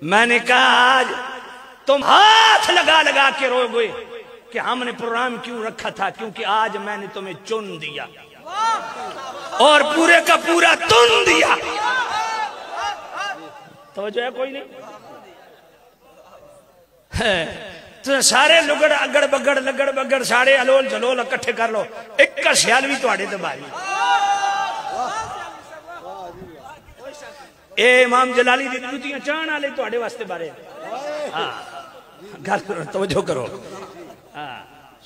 میں نے کہا آج تم ہاتھ لگا لگا کے رو گئے کہ ہم نے پروگرام کیوں رکھا تھا، کیونکہ آج میں نے تمہیں چن دیا اور پورے کا پورا تن دیا۔ توجہ ہے کوئی نہیں؟ تو سارے لگڑ اگڑ بگڑ لگڑ بگڑ سارے الول جلول اکٹھے کر لو، ایک کا سیال بھی تو آڑے دبائی۔ اے امام جلالی دی جوتیاں چاہن والے تو آڑے واسطے بارے گل کرو، توجہ کرو۔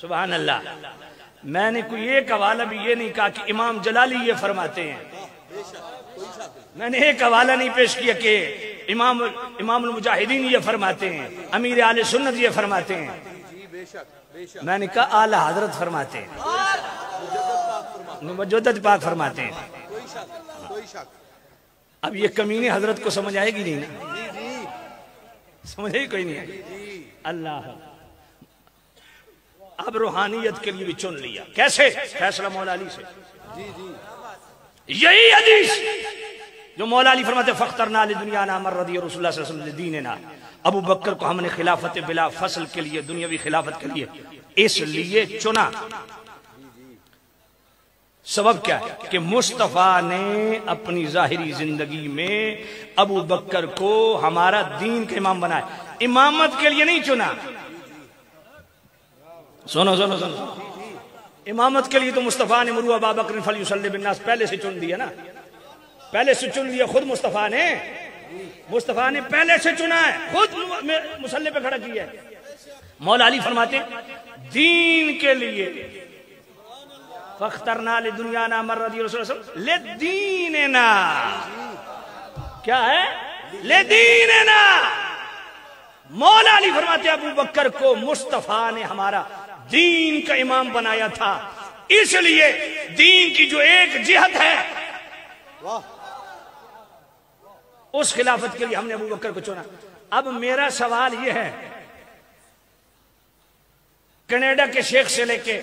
سبحان اللہ۔ میں نے کوئی ایک حوالہ بھی یہ نہیں کہا کہ امام جلالی یہ فرماتے ہیں، میں نے ایک حوالہ نہیں پیش کیا کہ امام المجاہدین یہ فرماتے ہیں، امیر اہل سنت یہ فرماتے ہیں۔ میں نے کہا اعلیٰ حضرت فرماتے ہیں، مجدد پاک فرماتے ہیں۔ اب یہ کمینے حضرت کو سمجھ آئے گی نہیں نا؟ سمجھ ہی کوئی نہیں ہے۔ اللہ اب روحانیت کے لیے بھی چن لیا، کیسے؟ فیصلہ مولا علی سے۔ یہی حدیث جو مولا علی فرماتے فاخترنا لدنیانا من رضی رسول اللہ صلی اللہ علیہ وسلم لدیننا، ابو بکر کو ہم نے خلافت بلا فصل کے لیے، دنیاوی خلافت کے لیے اس لیے چنا۔ سبب کیا ہے کہ مصطفیٰ نے اپنی ظاہری زندگی میں ابو بکر کو ہمارا دین کا امام بنایا، امامت کے لیے نہیں چنا۔ سنو سنو سنو، امامت کے لیے تو مصطفیٰ نے مروا ابا بکر فلیصلی بالناس پہلے سے چن دیا نا، پہلے سے چن لیا خود مصطفیٰ نے، مصطفیٰ نے پہلے سے چنا ہے، خود مصلی پہ کھڑا کیا ہے۔ مولا علی فرماتے ہیں دین کے لیے فاخترنا لدنیانا من رضی رسول اللہ صلی اللہ علیہ وسلم لدیننا، کیا ہے؟ لدیننا۔ مولا علی فرماتے ہیں ابو بکر کو مصطفیٰ نے ہمارا دین کا امام بنایا تھا، اس لیے دین کی جو ایک جہت ہے اس خلافت کے لیے ہم نے ابو بکر کو چنا۔ اب میرا سوال یہ ہے، کینیڈا کے شیخ سے لے کے